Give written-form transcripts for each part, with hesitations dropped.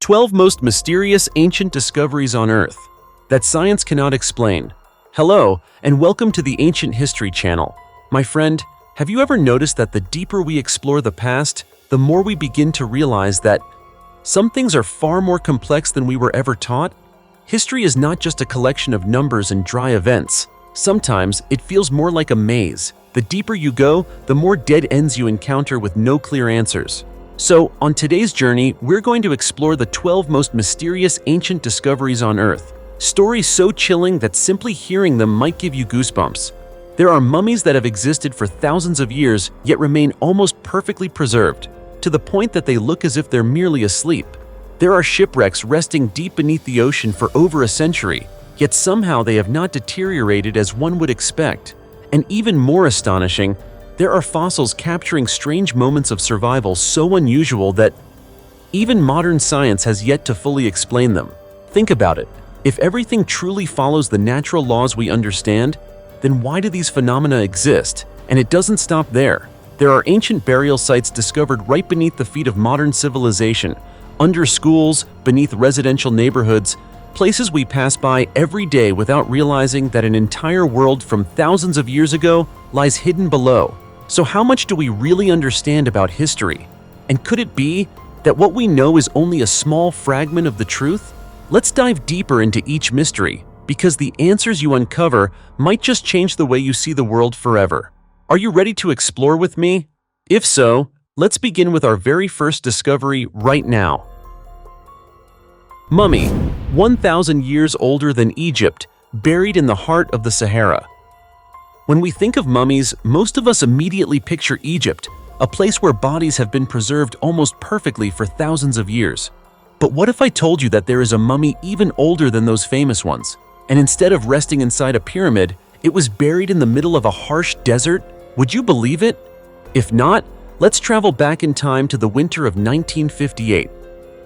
12 most mysterious ancient discoveries on Earth that science cannot explain. Hello, and welcome to the Ancient History Channel. My friend, have you ever noticed that the deeper we explore the past, the more we begin to realize that some things are far more complex than we were ever taught? History is not just a collection of numbers and dry events. Sometimes it feels more like a maze. The deeper you go, the more dead ends you encounter with no clear answers. So, on today's journey, we're going to explore the 12 most mysterious ancient discoveries on Earth. Stories so chilling that simply hearing them might give you goosebumps. There are mummies that have existed for thousands of years, yet remain almost perfectly preserved, to the point that they look as if they're merely asleep. There are shipwrecks resting deep beneath the ocean for over a century, yet somehow they have not deteriorated as one would expect. And even more astonishing, there are fossils capturing strange moments of survival so unusual that even modern science has yet to fully explain them. Think about it. If everything truly follows the natural laws we understand, then why do these phenomena exist? And it doesn't stop there. There are ancient burial sites discovered right beneath the feet of modern civilization, under schools, beneath residential neighborhoods, places we pass by every day without realizing that an entire world from thousands of years ago lies hidden below. So how much do we really understand about history? And could it be that what we know is only a small fragment of the truth? Let's dive deeper into each mystery, because the answers you uncover might just change the way you see the world forever. Are you ready to explore with me? If so, let's begin with our very first discovery right now. Mummy, 1,000 years older than Egypt, buried in the heart of the Sahara. When we think of mummies, most of us immediately picture Egypt, a place where bodies have been preserved almost perfectly for thousands of years. But what if I told you that there is a mummy even older than those famous ones? And instead of resting inside a pyramid, it was buried in the middle of a harsh desert? Would you believe it? If not, let's travel back in time to the winter of 1958.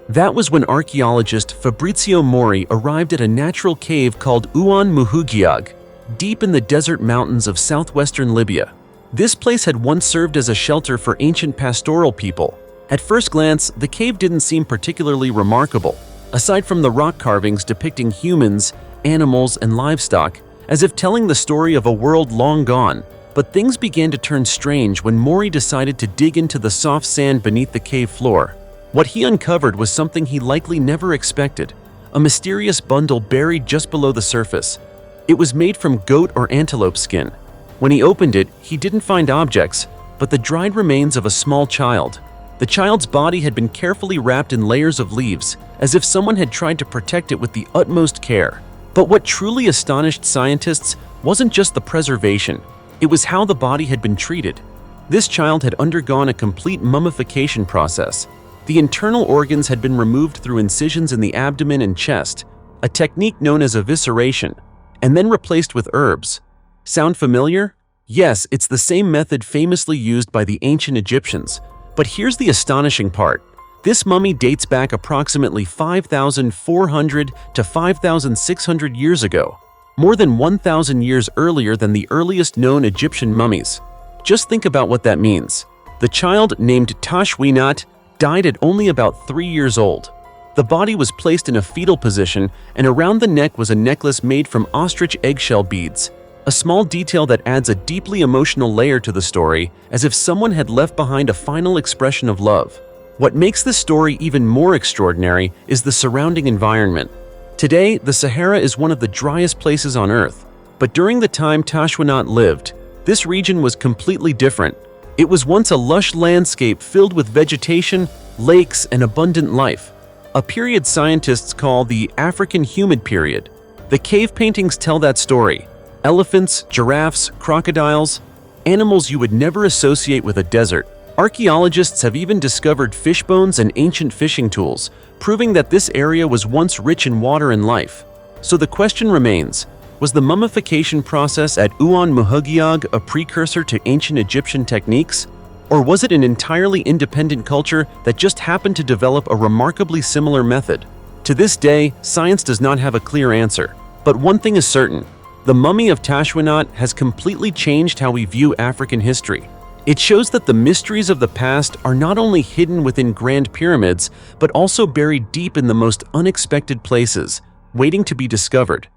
That was when archaeologist Fabrizio Mori arrived at a natural cave called Uan Muhugiag, deep in the desert mountains of southwestern Libya. This place had once served as a shelter for ancient pastoral people. At first glance, the cave didn't seem particularly remarkable, aside from the rock carvings depicting humans, animals, and livestock, as if telling the story of a world long gone. But things began to turn strange when Mori decided to dig into the soft sand beneath the cave floor. What he uncovered was something he likely never expected, a mysterious bundle buried just below the surface. It was made from goat or antelope skin. When he opened it, he didn't find objects, but the dried remains of a small child. The child's body had been carefully wrapped in layers of leaves, as if someone had tried to protect it with the utmost care. But what truly astonished scientists wasn't just the preservation, it was how the body had been treated. This child had undergone a complete mummification process. The internal organs had been removed through incisions in the abdomen and chest, a technique known as evisceration, and then replaced with herbs. Sound familiar? Yes, it's the same method famously used by the ancient Egyptians. But here's the astonishing part. This mummy dates back approximately 5,400 to 5,600 years ago, more than 1,000 years earlier than the earliest known Egyptian mummies. Just think about what that means. The child, named Tashwinat, died at only about 3 years old. The body was placed in a fetal position, and around the neck was a necklace made from ostrich eggshell beads, a small detail that adds a deeply emotional layer to the story, as if someone had left behind a final expression of love. What makes this story even more extraordinary is the surrounding environment. Today, the Sahara is one of the driest places on Earth, but during the time Tashwinat lived, this region was completely different. It was once a lush landscape filled with vegetation, lakes, and abundant life, a period scientists call the African Humid Period. The cave paintings tell that story. Elephants, giraffes, crocodiles, animals you would never associate with a desert. Archaeologists have even discovered fish bones and ancient fishing tools, proving that this area was once rich in water and life. So the question remains, was the mummification process at Uan Muhugiag a precursor to ancient Egyptian techniques? Or was it an entirely independent culture that just happened to develop a remarkably similar method? To this day, science does not have a clear answer. But one thing is certain, the mummy of Tashwinat has completely changed how we view African history. It shows that the mysteries of the past are not only hidden within grand pyramids, but also buried deep in the most unexpected places, waiting to be discovered.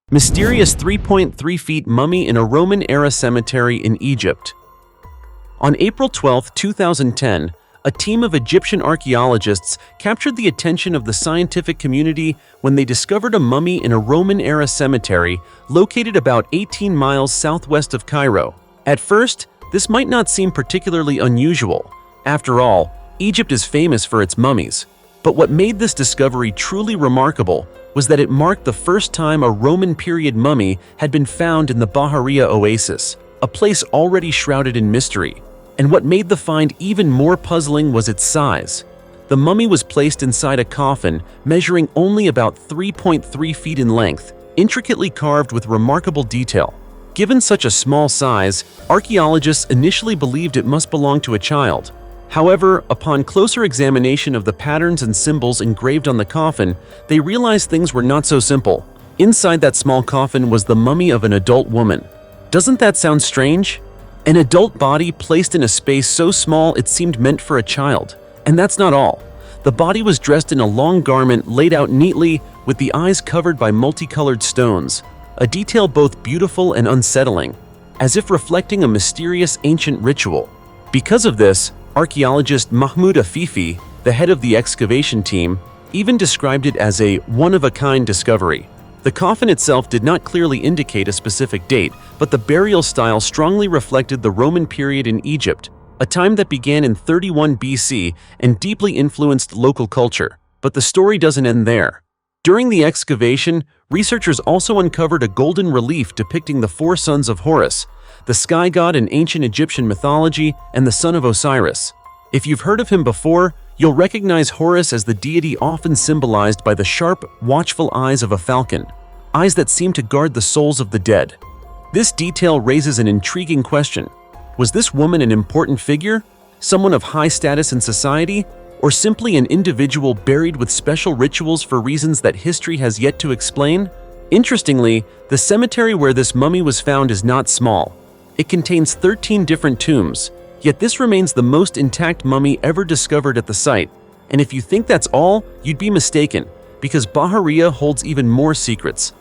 Mysterious 3.3 feet mummy in a Roman-era cemetery in Egypt. On April 12, 2010, a team of Egyptian archaeologists captured the attention of the scientific community when they discovered a mummy in a Roman-era cemetery located about 18 miles southwest of Cairo. At first, this might not seem particularly unusual. After all, Egypt is famous for its mummies. But what made this discovery truly remarkable was that it marked the first time a Roman-period mummy had been found in the Bahariya oasis, a place already shrouded in mystery. And what made the find even more puzzling was its size. The mummy was placed inside a coffin measuring only about 3.3 feet in length, intricately carved with remarkable detail. Given such a small size, archaeologists initially believed it must belong to a child. However, upon closer examination of the patterns and symbols engraved on the coffin, they realized things were not so simple. Inside that small coffin was the mummy of an adult woman. Doesn't that sound strange? An adult body placed in a space so small it seemed meant for a child. And that's not all. The body was dressed in a long garment laid out neatly, with the eyes covered by multicolored stones, a detail both beautiful and unsettling, as if reflecting a mysterious ancient ritual. Because of this, archaeologist Mahmoud Afifi, the head of the excavation team, even described it as a one-of-a-kind discovery. The coffin itself did not clearly indicate a specific date, but the burial style strongly reflected the Roman period in Egypt, a time that began in 31 BC and deeply influenced local culture. But the story doesn't end there. During the excavation, researchers also uncovered a golden relief depicting the four sons of Horus, the sky god in ancient Egyptian mythology and the son of Osiris. If you've heard of him before, you'll recognize Horus as the deity often symbolized by the sharp, watchful eyes of a falcon, eyes that seem to guard the souls of the dead. This detail raises an intriguing question. Was this woman an important figure, someone of high status in society, or simply an individual buried with special rituals for reasons that history has yet to explain? Interestingly, the cemetery where this mummy was found is not small. It contains 13 different tombs, yet this remains the most intact mummy ever discovered at the site. And if you think that's all, you'd be mistaken, because Bahariya holds even more secrets.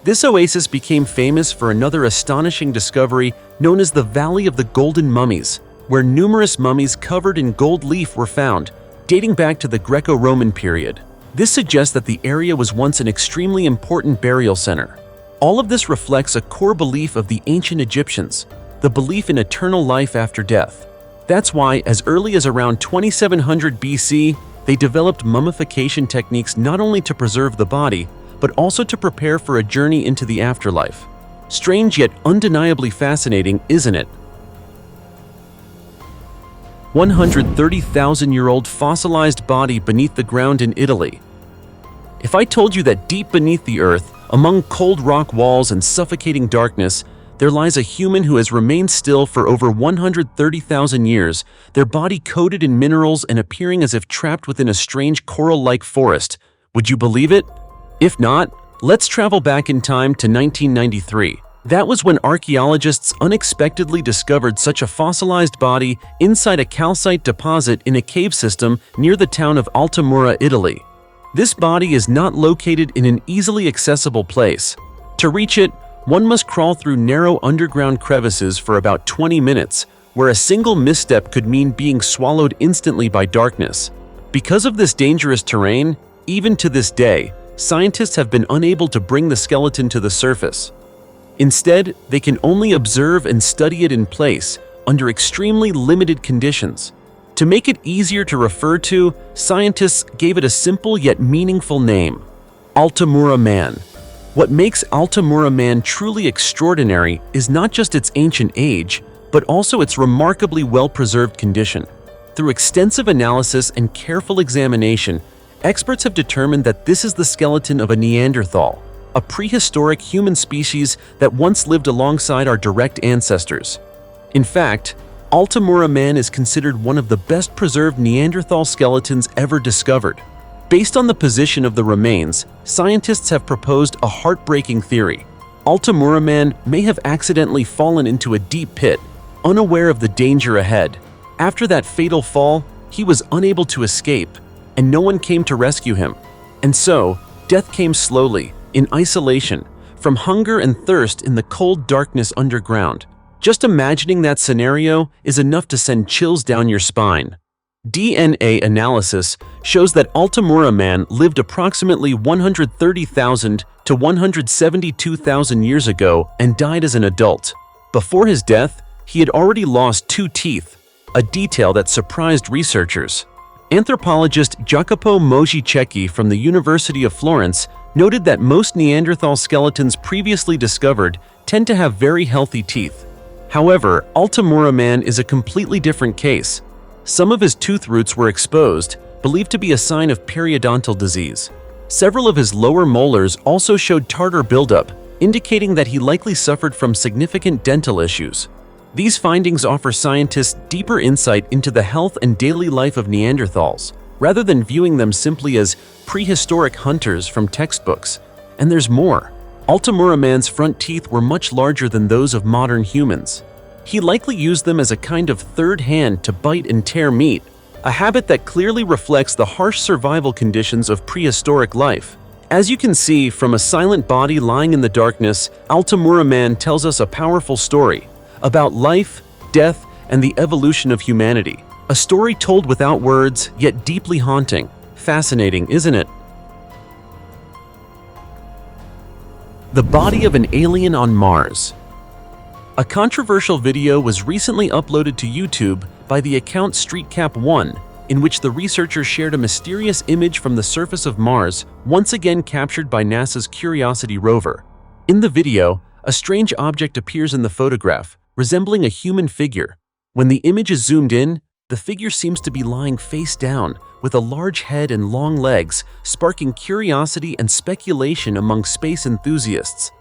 This oasis became famous for another astonishing discovery known as the Valley of the Golden Mummies, where numerous mummies covered in gold leaf were found, dating back to the Greco-Roman period. This suggests that the area was once an extremely important burial center. All of this reflects a core belief of the ancient Egyptians, the belief in eternal life after death. That's why, as early as around 2700 BC, they developed mummification techniques not only to preserve the body, but also to prepare for a journey into the afterlife. Strange yet undeniably fascinating, isn't it? 130,000-year-old fossilized body beneath the ground in Italy. If I told you that deep beneath the earth, among cold rock walls and suffocating darkness, there lies a human who has remained still for over 130,000 years, their body coated in minerals and appearing as if trapped within a strange coral-like forest, would you believe it? If not, let's travel back in time to 1993. That was when archaeologists unexpectedly discovered such a fossilized body inside a calcite deposit in a cave system near the town of Altamura, Italy. This body is not located in an easily accessible place. To reach it, one must crawl through narrow underground crevices for about 20 minutes, where a single misstep could mean being swallowed instantly by darkness. Because of this dangerous terrain, even to this day, scientists have been unable to bring the skeleton to the surface. Instead, they can only observe and study it in place under extremely limited conditions. To make it easier to refer to, scientists gave it a simple yet meaningful name: Altamura Man. What makes Altamura Man truly extraordinary is not just its ancient age, but also its remarkably well-preserved condition. Through extensive analysis and careful examination, experts have determined that this is the skeleton of a Neanderthal, a prehistoric human species that once lived alongside our direct ancestors. In fact, Altamura Man is considered one of the best preserved Neanderthal skeletons ever discovered. Based on the position of the remains, scientists have proposed a heartbreaking theory. Altamura Man may have accidentally fallen into a deep pit, unaware of the danger ahead. After that fatal fall, he was unable to escape, and no one came to rescue him. And so, death came slowly, in isolation, from hunger and thirst in the cold darkness underground. Just imagining that scenario is enough to send chills down your spine. DNA analysis shows that Altamura Man lived approximately 130,000 to 172,000 years ago and died as an adult. Before his death, he had already lost 2 teeth, a detail that surprised researchers. Anthropologist Jacopo Mojicecchi from the University of Florence noted that most Neanderthal skeletons previously discovered tend to have very healthy teeth. However, Altamura Man is a completely different case. Some of his tooth roots were exposed, believed to be a sign of periodontal disease. Several of his lower molars also showed tartar buildup, indicating that he likely suffered from significant dental issues. These findings offer scientists deeper insight into the health and daily life of Neanderthals, rather than viewing them simply as prehistoric hunters from textbooks. And there's more. Altamura Man's front teeth were much larger than those of modern humans. He likely used them as a kind of third hand to bite and tear meat, a habit that clearly reflects the harsh survival conditions of prehistoric life. As you can see, from a silent body lying in the darkness, Altamura Man tells us a powerful story about life, death, and the evolution of humanity. A story told without words, yet deeply haunting. Fascinating, isn't it? The body of an alien on Mars. A controversial video was recently uploaded to YouTube by the account StreetCap1, in which the researchers shared a mysterious image from the surface of Mars, once again captured by NASA's Curiosity rover. In the video, a strange object appears in the photograph, resembling a human figure. When the image is zoomed in, the figure seems to be lying face down, with a large head and long legs, sparking curiosity and speculation among space enthusiasts.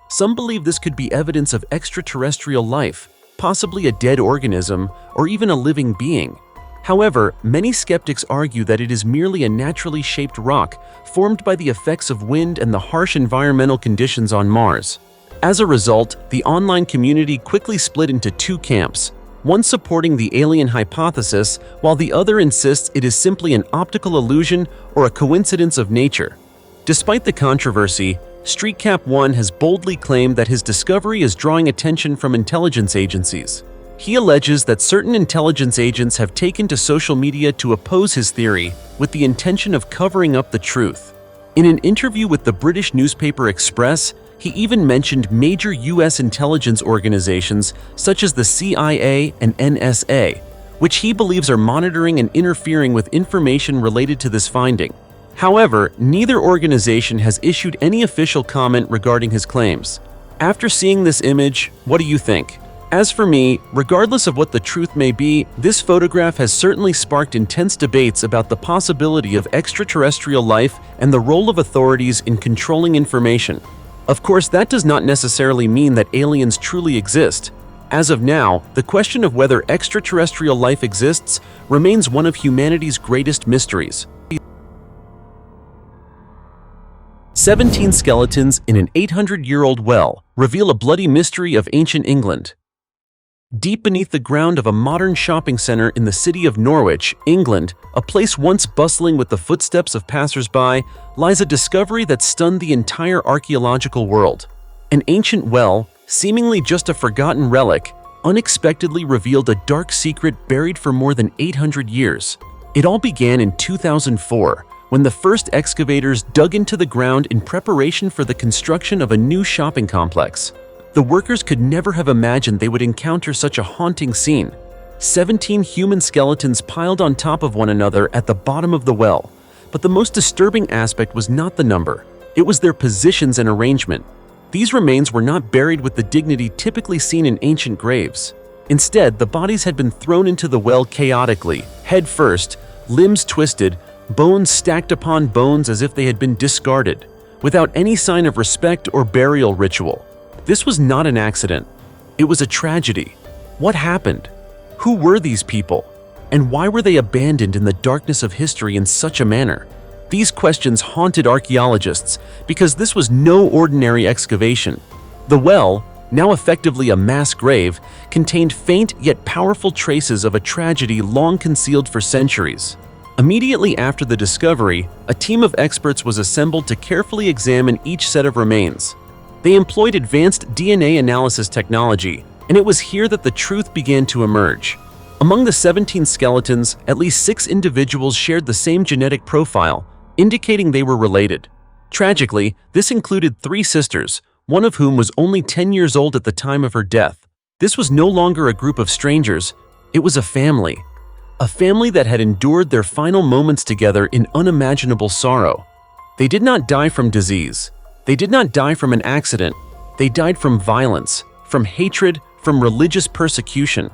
Some believe this could be evidence of extraterrestrial life, possibly a dead organism, or even a living being. However, many skeptics argue that it is merely a naturally shaped rock formed by the effects of wind and the harsh environmental conditions on Mars. As a result, the online community quickly split into 2 camps, one supporting the alien hypothesis, while the other insists it is simply an optical illusion or a coincidence of nature. Despite the controversy, StreetCap1 has boldly claimed that his discovery is drawing attention from intelligence agencies. He alleges that certain intelligence agents have taken to social media to oppose his theory with the intention of covering up the truth. In an interview with the British newspaper Express, he even mentioned major US intelligence organizations such as the CIA and NSA, which he believes are monitoring and interfering with information related to this finding. However, neither organization has issued any official comment regarding his claims. After seeing this image, what do you think? As for me, regardless of what the truth may be, this photograph has certainly sparked intense debates about the possibility of extraterrestrial life and the role of authorities in controlling information. Of course, that does not necessarily mean that aliens truly exist. As of now, the question of whether extraterrestrial life exists remains one of humanity's greatest mysteries. 17 skeletons in an 800-year-old well reveal a bloody mystery of ancient England. Deep beneath the ground of a modern shopping center in the city of Norwich, England, a place once bustling with the footsteps of passers-by, lies a discovery that stunned the entire archaeological world. An ancient well, seemingly just a forgotten relic, unexpectedly revealed a dark secret buried for more than 800 years. It all began in 2004, when the first excavators dug into the ground in preparation for the construction of a new shopping complex. The workers could never have imagined they would encounter such a haunting scene. 17 human skeletons piled on top of one another at the bottom of the well. But the most disturbing aspect was not the number, it was their positions and arrangement. These remains were not buried with the dignity typically seen in ancient graves. Instead, the bodies had been thrown into the well chaotically, head first, limbs twisted, bones stacked upon bones as if they had been discarded, without any sign of respect or burial ritual. This was not an accident. It was a tragedy. What happened? Who were these people? And why were they abandoned in the darkness of history in such a manner? These questions haunted archaeologists because this was no ordinary excavation. The well, now effectively a mass grave, contained faint yet powerful traces of a tragedy long concealed for centuries. Immediately after the discovery, a team of experts was assembled to carefully examine each set of remains. They employed advanced DNA analysis technology, and it was here that the truth began to emerge. Among the 17 skeletons, at least 6 individuals shared the same genetic profile, indicating they were related. Tragically, this included 3 sisters, one of whom was only 10 years old at the time of her death. This was no longer a group of strangers, it was a family. A family that had endured their final moments together in unimaginable sorrow. They did not die from disease. They did not die from an accident. They died from violence, from hatred, from religious persecution.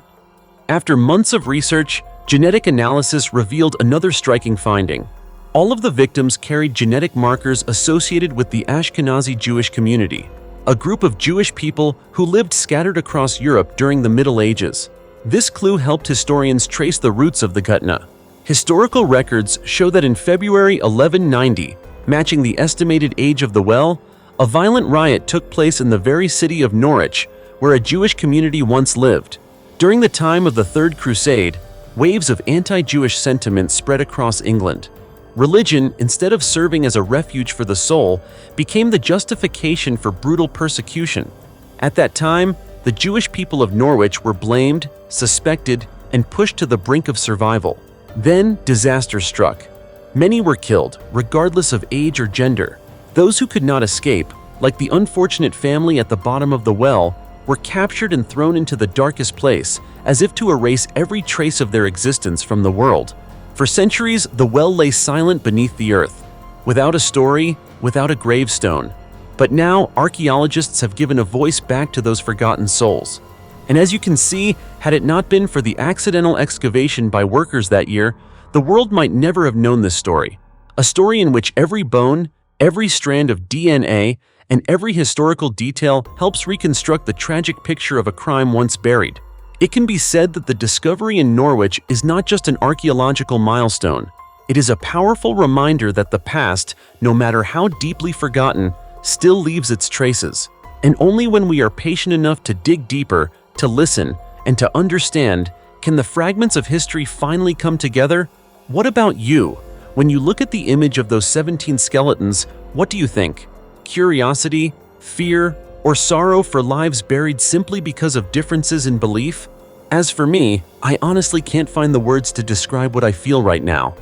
After months of research, genetic analysis revealed another striking finding. All of the victims carried genetic markers associated with the Ashkenazi Jewish community, a group of Jewish people who lived scattered across Europe during the Middle Ages. This clue helped historians trace the roots of the Gutna. Historical records show that in February 1190, matching the estimated age of the well, a violent riot took place in the very city of Norwich, where a Jewish community once lived. During the time of the Third Crusade, waves of anti-Jewish sentiment spread across England. Religion, instead of serving as a refuge for the soul, became the justification for brutal persecution. At that time, the Jewish people of Norwich were blamed, suspected, and pushed to the brink of survival. Then, disaster struck. Many were killed, regardless of age or gender. Those who could not escape, like the unfortunate family at the bottom of the well, were captured and thrown into the darkest place, as if to erase every trace of their existence from the world. For centuries, the well lay silent beneath the earth, without a story, without a gravestone. But now, archaeologists have given a voice back to those forgotten souls. And as you can see, had it not been for the accidental excavation by workers that year, the world might never have known this story. A story in which every bone, every strand of DNA, and every historical detail helps reconstruct the tragic picture of a crime once buried. It can be said that the discovery in Norwich is not just an archaeological milestone. It is a powerful reminder that the past, no matter how deeply forgotten, still leaves its traces. And only when we are patient enough to dig deeper, to listen, and to understand, can the fragments of history finally come together. What about you? When you look at the image of those 17 skeletons, what do you think? Curiosity, fear, or sorrow for lives buried simply because of differences in belief? As for me, I honestly can't find the words to describe what I feel right now.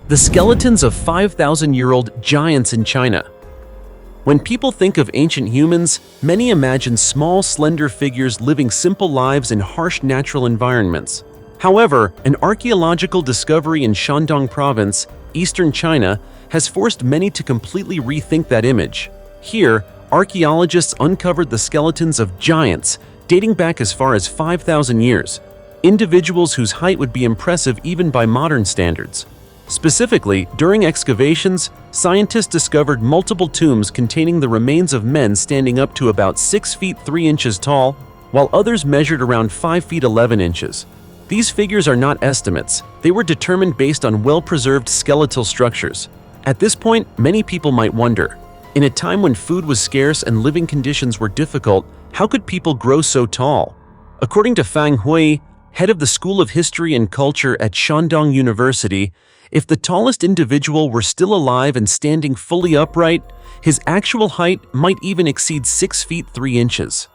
The skeletons of 5,000-year-old giants in China. When people think of ancient humans, many imagine small, slender figures living simple lives in harsh natural environments. However, an archaeological discovery in Shandong Province, eastern China, has forced many to completely rethink that image. Here, archaeologists uncovered the skeletons of giants dating back as far as 5,000 years, individuals whose height would be impressive even by modern standards. Specifically, during excavations, scientists discovered multiple tombs containing the remains of men standing up to about 6 feet 3 inches tall, while others measured around 5 feet 11 inches. These figures are not estimates, they were determined based on well-preserved skeletal structures. At this point, many people might wonder, in a time when food was scarce and living conditions were difficult, how could people grow so tall? According to Fang Hui, head of the School of History and Culture at Shandong University, if the tallest individual were still alive and standing fully upright, his actual height might even exceed 6 feet 3 inches.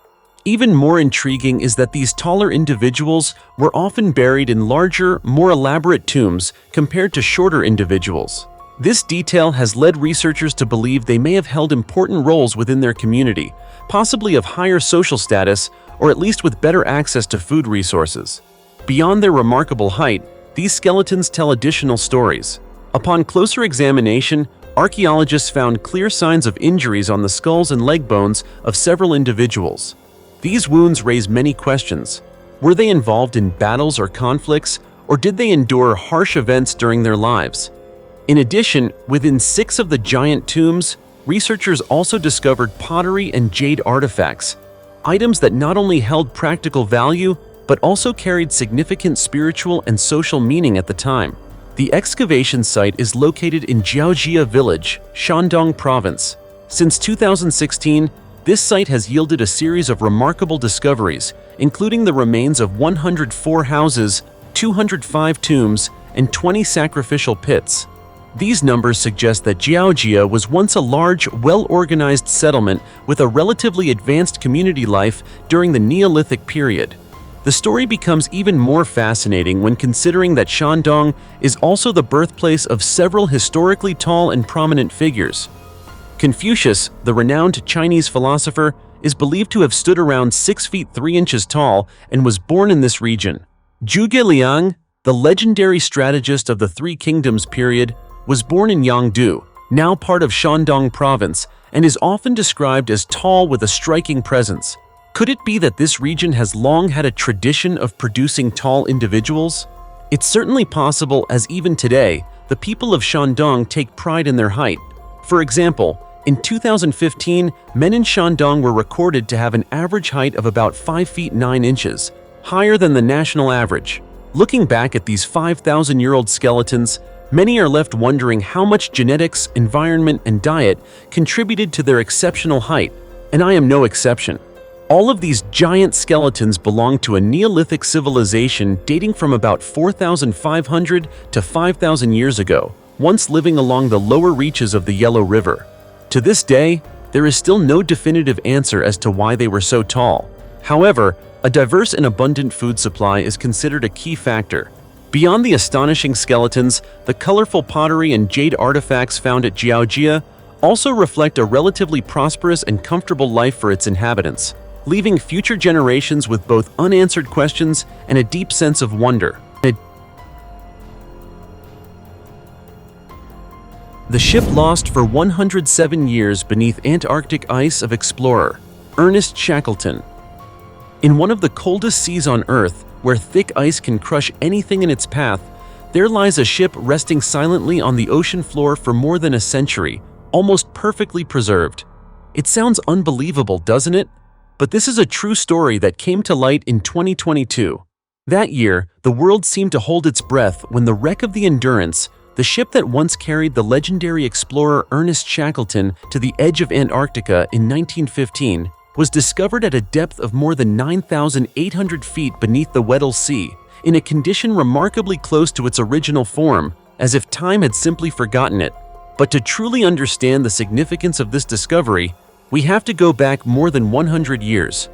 Even more intriguing is that these taller individuals were often buried in larger, more elaborate tombs compared to shorter individuals. This detail has led researchers to believe they may have held important roles within their community, possibly of higher social status or at least with better access to food resources. Beyond their remarkable height, these skeletons tell additional stories. Upon closer examination, archaeologists found clear signs of injuries on the skulls and leg bones of several individuals. These wounds raise many questions. Were they involved in battles or conflicts, or did they endure harsh events during their lives? In addition, within 6 of the giant tombs, researchers also discovered pottery and jade artifacts, items that not only held practical value, but also carried significant spiritual and social meaning at the time. The excavation site is located in Jiaojia village, Shandong province. Since 2016, this site has yielded a series of remarkable discoveries, including the remains of 104 houses, 205 tombs, and 20 sacrificial pits. These numbers suggest that Georgia was once a large, well-organized settlement with a relatively advanced community life during the Neolithic period. The story becomes even more fascinating when considering that Shandong is also the birthplace of several historically tall and prominent figures. Confucius, the renowned Chinese philosopher, is believed to have stood around 6 feet 3 inches tall and was born in this region. Zhuge Liang, the legendary strategist of the Three Kingdoms period, was born in Yangdu, now part of Shandong province, and is often described as tall with a striking presence. Could it be that this region has long had a tradition of producing tall individuals? It's certainly possible, as even today, the people of Shandong take pride in their height. For example, in 2015, men in Shandong were recorded to have an average height of about 5 feet 9 inches, higher than the national average. Looking back at these 5,000-year-old skeletons, many are left wondering how much genetics, environment, and diet contributed to their exceptional height, and I am no exception. All of these giant skeletons belong to a Neolithic civilization dating from about 4,500 to 5,000 years ago, once living along the lower reaches of the Yellow River. To this day, there is still no definitive answer as to why they were so tall. However, a diverse and abundant food supply is considered a key factor. Beyond the astonishing skeletons, the colorful pottery and jade artifacts found at Georgia also reflect a relatively prosperous and comfortable life for its inhabitants, leaving future generations with both unanswered questions and a deep sense of wonder. The ship lost for 107 years beneath Antarctic ice of explorer Ernest Shackleton. In one of the coldest seas on Earth, where thick ice can crush anything in its path, there lies a ship resting silently on the ocean floor for more than a century, almost perfectly preserved. It sounds unbelievable, doesn't it? But this is a true story that came to light in 2022. That year, the world seemed to hold its breath when the wreck of the Endurance, the ship that once carried the legendary explorer Ernest Shackleton to the edge of Antarctica in 1915, was discovered at a depth of more than 9,800 feet beneath the Weddell Sea, in a condition remarkably close to its original form, as if time had simply forgotten it. But to truly understand the significance of this discovery, we have to go back more than 100 years.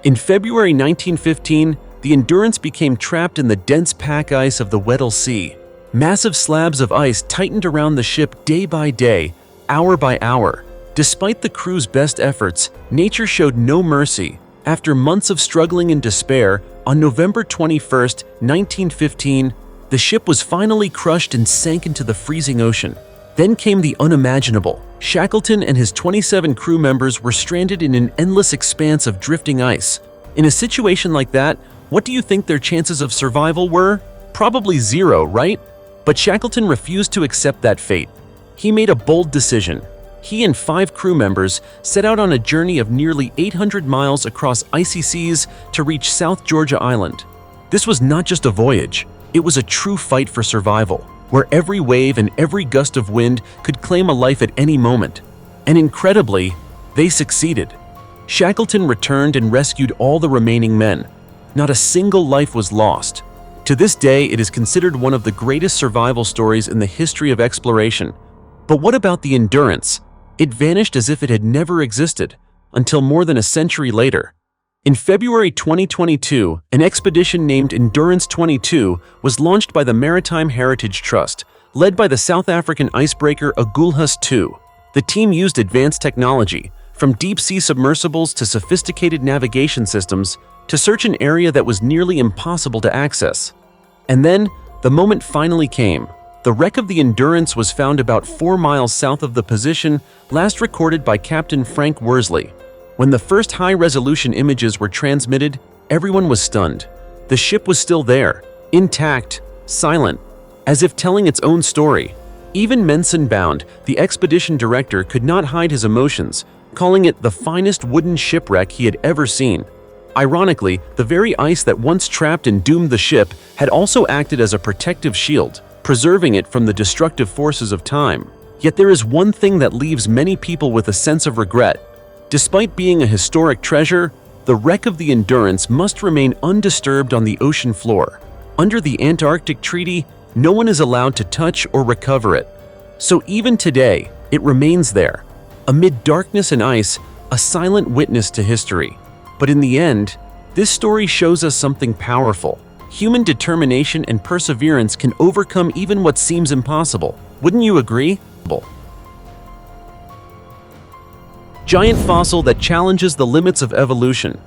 In February 1915, the Endurance became trapped in the dense pack ice of the Weddell Sea. Massive slabs of ice tightened around the ship day by day, hour by hour. Despite the crew's best efforts, nature showed no mercy. After months of struggling and despair, on November 21, 1915, the ship was finally crushed and sank into the freezing ocean. Then came the unimaginable. Shackleton and his 27 crew members were stranded in an endless expanse of drifting ice. In a situation like that, what do you think their chances of survival were? Probably zero, right? But Shackleton refused to accept that fate. He made a bold decision. He and 5 crew members set out on a journey of nearly 800 miles across icy seas to reach South Georgia Island. This was not just a voyage, it was a true fight for survival, where every wave and every gust of wind could claim a life at any moment. And incredibly, they succeeded. Shackleton returned and rescued all the remaining men. Not a single life was lost. To this day, it is considered one of the greatest survival stories in the history of exploration. But what about the Endurance? It vanished as if it had never existed, until more than a century later. In February 2022, an expedition named Endurance 22 was launched by the Maritime Heritage Trust, led by the South African icebreaker Agulhas II. The team used advanced technology, from deep-sea submersibles to sophisticated navigation systems, to search an area that was nearly impossible to access. And then, the moment finally came. The wreck of the Endurance was found about 4 miles south of the position last recorded by Captain Frank Worsley. When the first high-resolution images were transmitted, everyone was stunned. The ship was still there, intact, silent, as if telling its own story. Even Menson Bound, the expedition director, could not hide his emotions, calling it the finest wooden shipwreck he had ever seen. Ironically, the very ice that once trapped and doomed the ship had also acted as a protective shield, preserving it from the destructive forces of time. Yet there is one thing that leaves many people with a sense of regret. Despite being a historic treasure, the wreck of the Endurance must remain undisturbed on the ocean floor. Under the Antarctic Treaty, no one is allowed to touch or recover it. So even today, it remains there, amid darkness and ice, a silent witness to history. But in the end, this story shows us something powerful. Human determination and perseverance can overcome even what seems impossible. Wouldn't you agree? Giant fossil that challenges the limits of evolution.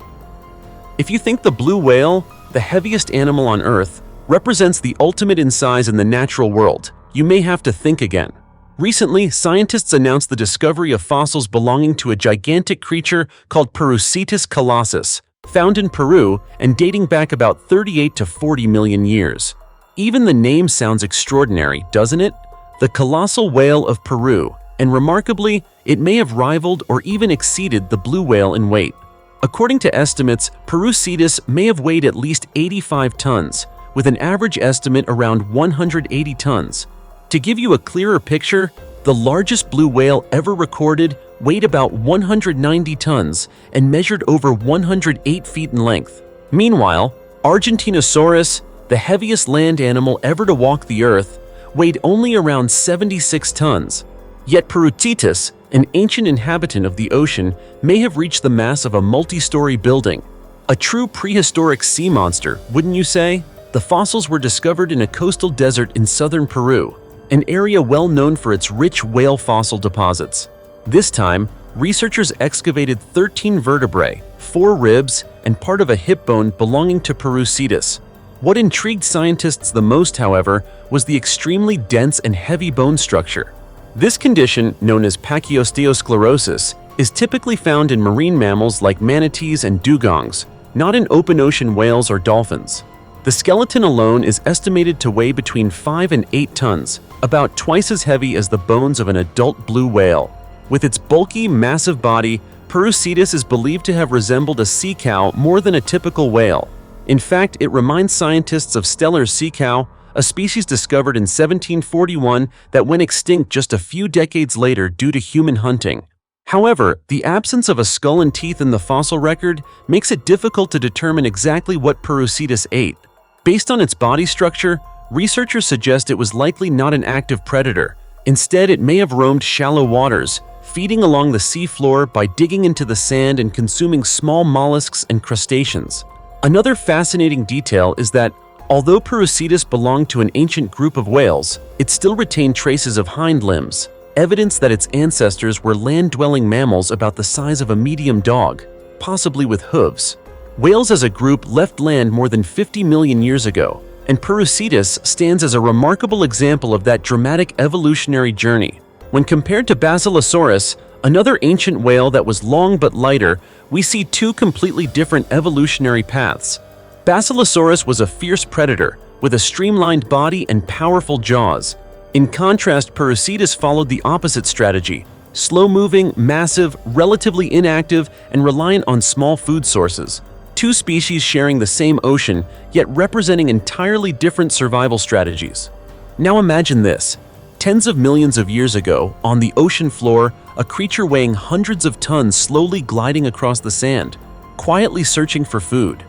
If you think the blue whale, the heaviest animal on Earth, represents the ultimate in size in the natural world, you may have to think again. Recently, scientists announced the discovery of fossils belonging to a gigantic creature called Parusetus colossus, found in Peru and dating back about 38 to 40 million years. Even the name sounds extraordinary, doesn't it? The colossal whale of Peru, and remarkably, it may have rivaled or even exceeded the blue whale in weight. According to estimates, Parusetus may have weighed at least 85 tons, with an average estimate around 180 tons. To give you a clearer picture, the largest blue whale ever recorded weighed about 190 tons and measured over 108 feet in length. Meanwhile, Argentinosaurus, the heaviest land animal ever to walk the Earth, weighed only around 76 tons. Yet Parusetus, an ancient inhabitant of the ocean, may have reached the mass of a multi-story building. A true prehistoric sea monster, wouldn't you say? The fossils were discovered in a coastal desert in southern Peru, an area well known for its rich whale fossil deposits. This time, researchers excavated 13 vertebrae, 4 ribs, and part of a hip bone belonging to Parusetus. What intrigued scientists the most, however, was the extremely dense and heavy bone structure. This condition, known as pachyosteosclerosis, is typically found in marine mammals like manatees and dugongs, not in open ocean whales or dolphins. The skeleton alone is estimated to weigh between 5 and 8 tons, about twice as heavy as the bones of an adult blue whale. With its bulky, massive body, Parusetus is believed to have resembled a sea cow more than a typical whale. In fact, it reminds scientists of Steller's sea cow, a species discovered in 1741 that went extinct just a few decades later due to human hunting. However, the absence of a skull and teeth in the fossil record makes it difficult to determine exactly what Parusetus ate. Based on its body structure, researchers suggest it was likely not an active predator. Instead, it may have roamed shallow waters, feeding along the seafloor by digging into the sand and consuming small mollusks and crustaceans. Another fascinating detail is that, although Parusetus belonged to an ancient group of whales, it still retained traces of hind limbs, evidence that its ancestors were land-dwelling mammals about the size of a medium dog, possibly with hooves. Whales as a group left land more than 50 million years ago, and Parusetus stands as a remarkable example of that dramatic evolutionary journey. When compared to Basilosaurus, another ancient whale that was long but lighter, we see two completely different evolutionary paths. Basilosaurus was a fierce predator with a streamlined body and powerful jaws. In contrast, Parusetus followed the opposite strategy: slow-moving, massive, relatively inactive, and reliant on small food sources. Two species sharing the same ocean, yet representing entirely different survival strategies. Now imagine this. Tens of millions of years ago, on the ocean floor, a creature weighing hundreds of tons slowly gliding across the sand, quietly searching for food.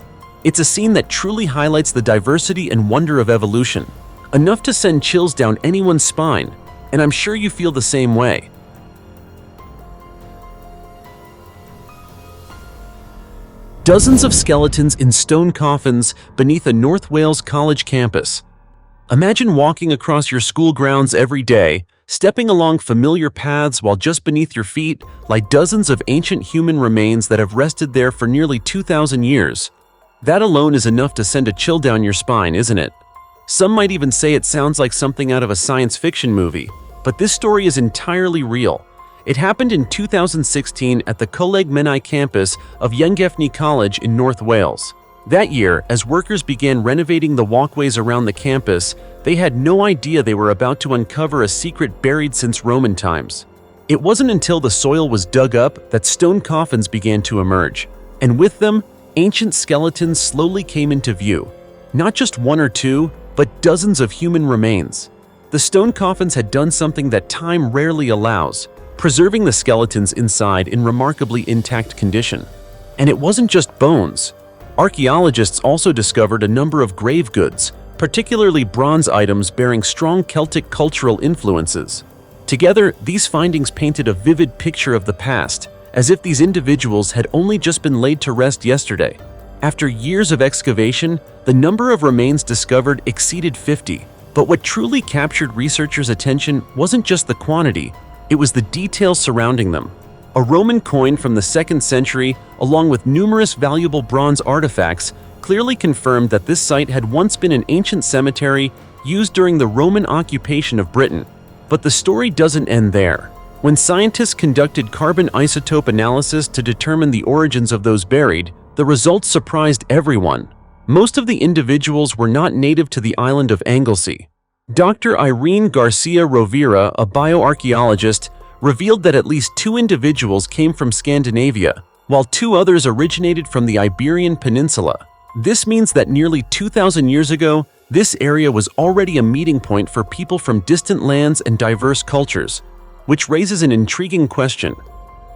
It's a scene that truly highlights the diversity and wonder of evolution, enough to send chills down anyone's spine, and I'm sure you feel the same way. Dozens of skeletons in stone coffins beneath a North Wales college campus. Imagine walking across your school grounds every day, stepping along familiar paths while just beneath your feet lie dozens of ancient human remains that have rested there for nearly 2,000 years. That alone is enough to send a chill down your spine, isn't it? Some might even say it sounds like something out of a science fiction movie, but this story is entirely real. It happened in 2016 at the Coleg Menai campus of Llangefni College in North Wales. That year, as workers began renovating the walkways around the campus, they had no idea they were about to uncover a secret buried since Roman times. It wasn't until the soil was dug up that stone coffins began to emerge, and with them, ancient skeletons slowly came into view. Not just one or two, but dozens of human remains. The stone coffins had done something that time rarely allows, preserving the skeletons inside in remarkably intact condition. And it wasn't just bones. Archaeologists also discovered a number of grave goods, particularly bronze items bearing strong Celtic cultural influences. Together, these findings painted a vivid picture of the past, as if these individuals had only just been laid to rest yesterday. After years of excavation, the number of remains discovered exceeded 50. But what truly captured researchers' attention wasn't just the quantity, it was the details surrounding them. A Roman coin from the 2nd century, along with numerous valuable bronze artifacts, clearly confirmed that this site had once been an ancient cemetery used during the Roman occupation of Britain. But the story doesn't end there. When scientists conducted carbon isotope analysis to determine the origins of those buried, the results surprised everyone. Most of the individuals were not native to the island of Anglesey. Dr. Irene Garcia Rovira, a bioarchaeologist, revealed that at least 2 individuals came from Scandinavia, while 2 others originated from the Iberian Peninsula. This means that nearly 2,000 years ago, this area was already a meeting point for people from distant lands and diverse cultures, which raises an intriguing question.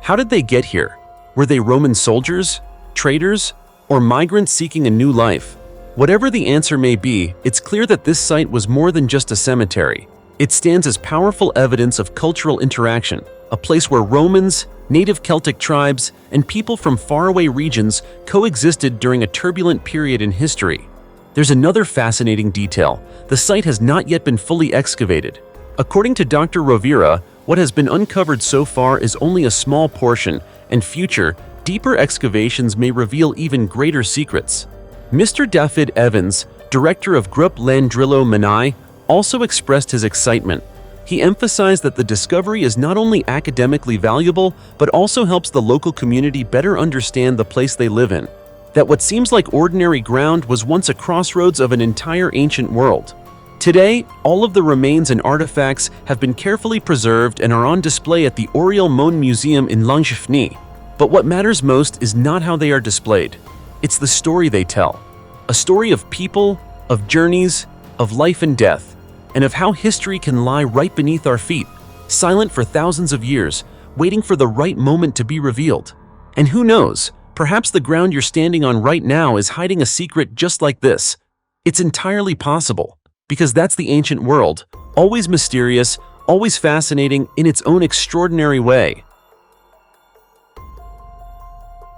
How did they get here? Were they Roman soldiers, traders, or migrants seeking a new life? Whatever the answer may be, it's clear that this site was more than just a cemetery. It stands as powerful evidence of cultural interaction, a place where Romans, native Celtic tribes, and people from faraway regions coexisted during a turbulent period in history. There's another fascinating detail. The site has not yet been fully excavated. According to Dr. Rovira, what has been uncovered so far is only a small portion, and future, deeper excavations may reveal even greater secrets. Mr. David Evans, director of Grup Landrillo Manai, also expressed his excitement. He emphasized that the discovery is not only academically valuable, but also helps the local community better understand the place they live in. That what seems like ordinary ground was once a crossroads of an entire ancient world. Today, all of the remains and artifacts have been carefully preserved and are on display at the Oriel Mon Museum in Longifny. But what matters most is not how they are displayed. It's the story they tell. A story of people, of journeys, of life and death, and of how history can lie right beneath our feet, silent for thousands of years, waiting for the right moment to be revealed. And who knows, perhaps the ground you're standing on right now is hiding a secret just like this. It's entirely possible, because that's the ancient world, always mysterious, always fascinating in its own extraordinary way.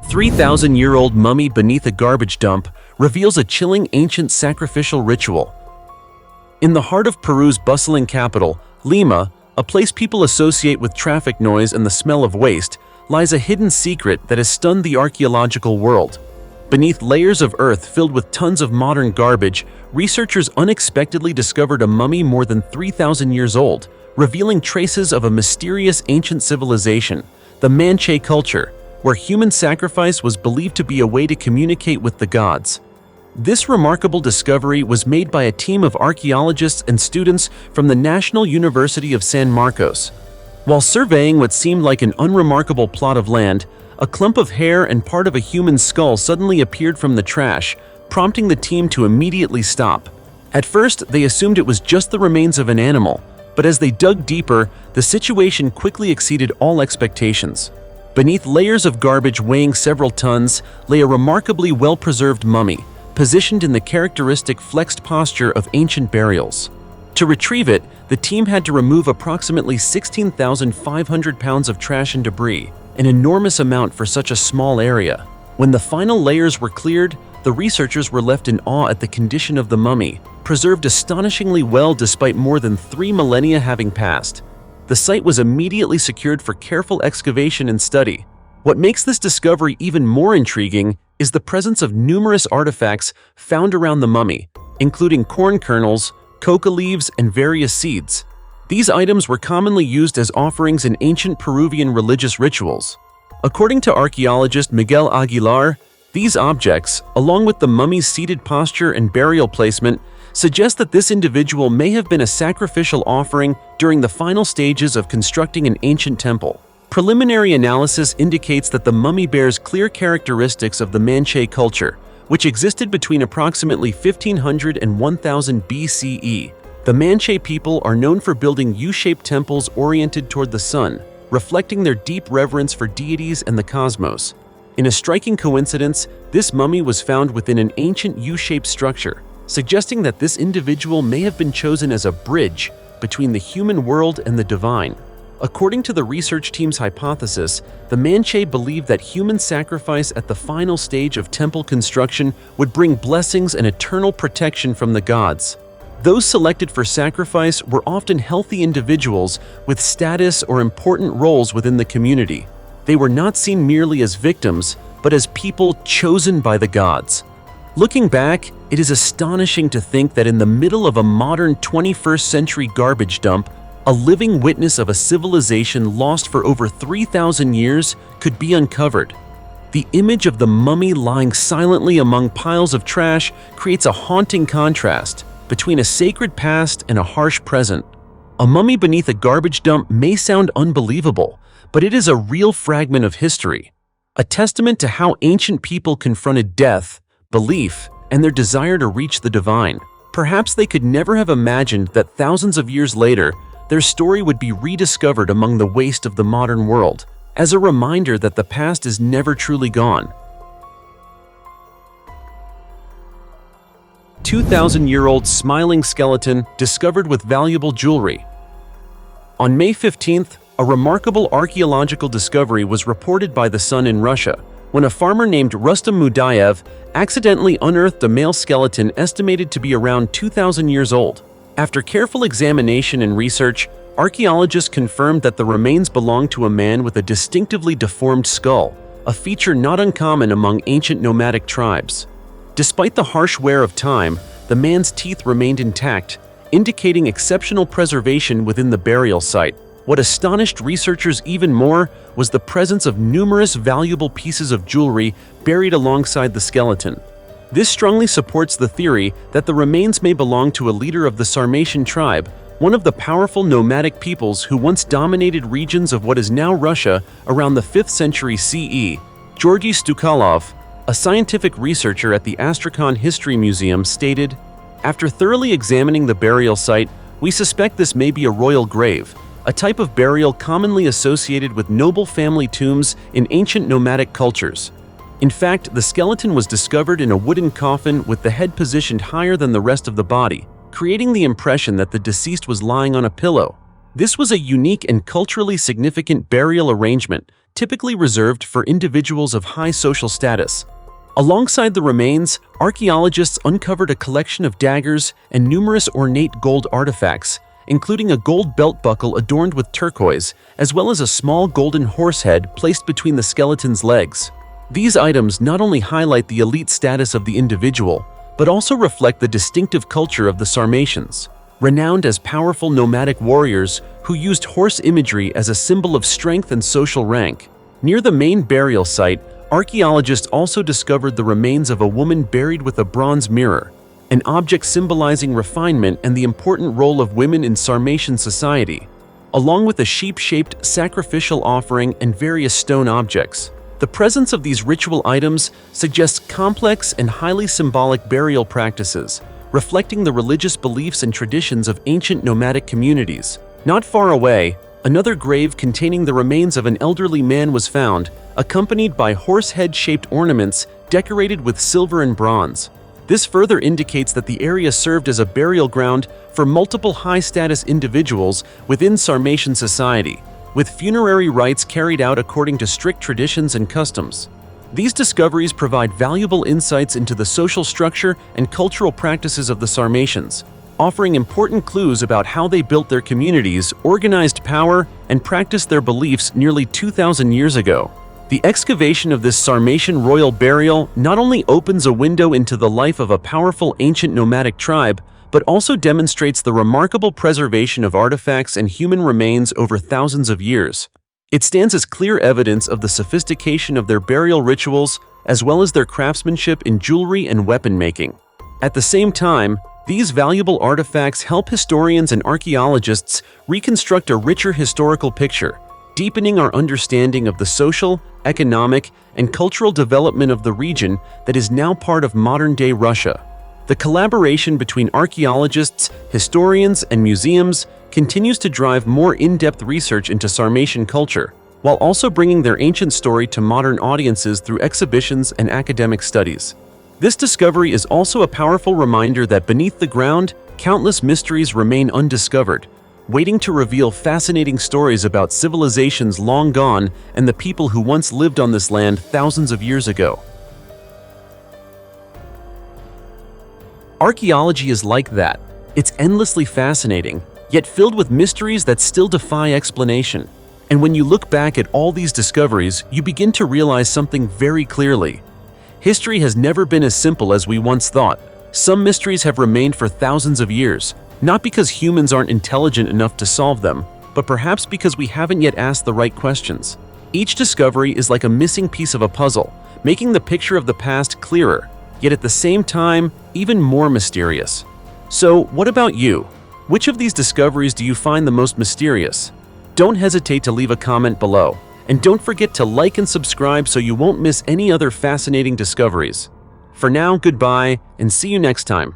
3,000-year-old mummy beneath a garbage dump reveals a chilling ancient sacrificial ritual. In the heart of Peru's bustling capital, Lima, a place people associate with traffic noise and the smell of waste, lies a hidden secret that has stunned the archaeological world. Beneath layers of earth filled with tons of modern garbage, researchers unexpectedly discovered a mummy more than 3,000 years old, revealing traces of a mysterious ancient civilization, the Manche culture, where human sacrifice was believed to be a way to communicate with the gods. This remarkable discovery was made by a team of archaeologists and students from the National University of San Marcos. While surveying what seemed like an unremarkable plot of land, a clump of hair and part of a human skull suddenly appeared from the trash, prompting the team to immediately stop. At first, they assumed it was just the remains of an animal, but as they dug deeper, the situation quickly exceeded all expectations. Beneath layers of garbage weighing several tons lay a remarkably well-preserved mummy, positioned in the characteristic flexed posture of ancient burials. To retrieve it, the team had to remove approximately 16,500 pounds of trash and debris, an enormous amount for such a small area. When the final layers were cleared, the researchers were left in awe at the condition of the mummy, preserved astonishingly well despite more than 3 millennia having passed. The site was immediately secured for careful excavation and study. What makes this discovery even more intriguing is the presence of numerous artifacts found around the mummy, including corn kernels, coca leaves, and various seeds. These items were commonly used as offerings in ancient Peruvian religious rituals. According to archaeologist Miguel Aguilar, these objects, along with the mummy's seated posture and burial placement, suggest that this individual may have been a sacrificial offering during the final stages of constructing an ancient temple. Preliminary analysis indicates that the mummy bears clear characteristics of the Manche culture, which existed between approximately 1500 and 1000 BCE. The Manche people are known for building U-shaped temples oriented toward the sun, reflecting their deep reverence for deities and the cosmos. In a striking coincidence, this mummy was found within an ancient U-shaped structure, suggesting that this individual may have been chosen as a bridge between the human world and the divine. According to the research team's hypothesis, the Manche believed that human sacrifice at the final stage of temple construction would bring blessings and eternal protection from the gods. Those selected for sacrifice were often healthy individuals with status or important roles within the community. They were not seen merely as victims, but as people chosen by the gods. Looking back, it is astonishing to think that in the middle of a modern 21st century garbage dump, a living witness of a civilization lost for over 3,000 years could be uncovered. The image of the mummy lying silently among piles of trash creates a haunting contrast between a sacred past and a harsh present. A mummy beneath a garbage dump may sound unbelievable, but it is a real fragment of history, a testament to how ancient people confronted death, belief, and their desire to reach the divine. Perhaps they could never have imagined that thousands of years later, their story would be rediscovered among the waste of the modern world, as a reminder that the past is never truly gone. 2,000-year-old smiling skeleton discovered with valuable jewelry. On May 15th, a remarkable archaeological discovery was reported by The Sun in Russia, when a farmer named Rustam Mudayev accidentally unearthed a male skeleton estimated to be around 2,000 years old. After careful examination and research, archaeologists confirmed that the remains belonged to a man with a distinctively deformed skull, a feature not uncommon among ancient nomadic tribes. Despite the harsh wear of time, the man's teeth remained intact, indicating exceptional preservation within the burial site. What astonished researchers even more was the presence of numerous valuable pieces of jewelry buried alongside the skeleton. This strongly supports the theory that the remains may belong to a leader of the Sarmatian tribe, one of the powerful nomadic peoples who once dominated regions of what is now Russia around the 5th century CE. Georgy Stukalov, a scientific researcher at the Astrakhan History Museum, stated, "After thoroughly examining the burial site, we suspect this may be a royal grave, a type of burial commonly associated with noble family tombs in ancient nomadic cultures. In fact, the skeleton was discovered in a wooden coffin with the head positioned higher than the rest of the body, creating the impression that the deceased was lying on a pillow. This was a unique and culturally significant burial arrangement, typically reserved for individuals of high social status." Alongside the remains, archaeologists uncovered a collection of daggers and numerous ornate gold artifacts, including a gold belt buckle adorned with turquoise, as well as a small golden horse head placed between the skeleton's legs. These items not only highlight the elite status of the individual, but also reflect the distinctive culture of the Sarmatians, renowned as powerful nomadic warriors who used horse imagery as a symbol of strength and social rank. Near the main burial site, archaeologists also discovered the remains of a woman buried with a bronze mirror, an object symbolizing refinement and the important role of women in Sarmatian society, along with a sheep-shaped sacrificial offering and various stone objects. The presence of these ritual items suggests complex and highly symbolic burial practices, reflecting the religious beliefs and traditions of ancient nomadic communities. Not far away, another grave containing the remains of an elderly man was found, accompanied by horse head-shaped ornaments decorated with silver and bronze. This further indicates that the area served as a burial ground for multiple high-status individuals within Sarmatian society, with funerary rites carried out according to strict traditions and customs. These discoveries provide valuable insights into the social structure and cultural practices of the Sarmatians, offering important clues about how they built their communities, organized power, and practiced their beliefs nearly 2,000 years ago. The excavation of this Sarmatian royal burial not only opens a window into the life of a powerful ancient nomadic tribe, but also demonstrates the remarkable preservation of artifacts and human remains over thousands of years. It stands as clear evidence of the sophistication of their burial rituals, as well as their craftsmanship in jewelry and weapon making. At the same time, these valuable artifacts help historians and archaeologists reconstruct a richer historical picture, deepening our understanding of the social, economic, and cultural development of the region that is now part of modern-day Russia. The collaboration between archaeologists, historians, and museums continues to drive more in-depth research into Sarmatian culture, while also bringing their ancient story to modern audiences through exhibitions and academic studies. This discovery is also a powerful reminder that beneath the ground, countless mysteries remain undiscovered, waiting to reveal fascinating stories about civilizations long gone and the people who once lived on this land thousands of years ago. Archaeology is like that. It's endlessly fascinating, yet filled with mysteries that still defy explanation. And when you look back at all these discoveries, you begin to realize something very clearly. History has never been as simple as we once thought. Some mysteries have remained for thousands of years, not because humans aren't intelligent enough to solve them, but perhaps because we haven't yet asked the right questions. Each discovery is like a missing piece of a puzzle, making the picture of the past clearer, yet at the same time, even more mysterious. So, what about you? Which of these discoveries do you find the most mysterious? Don't hesitate to leave a comment below, and don't forget to like and subscribe so you won't miss any other fascinating discoveries. For now, goodbye, and see you next time.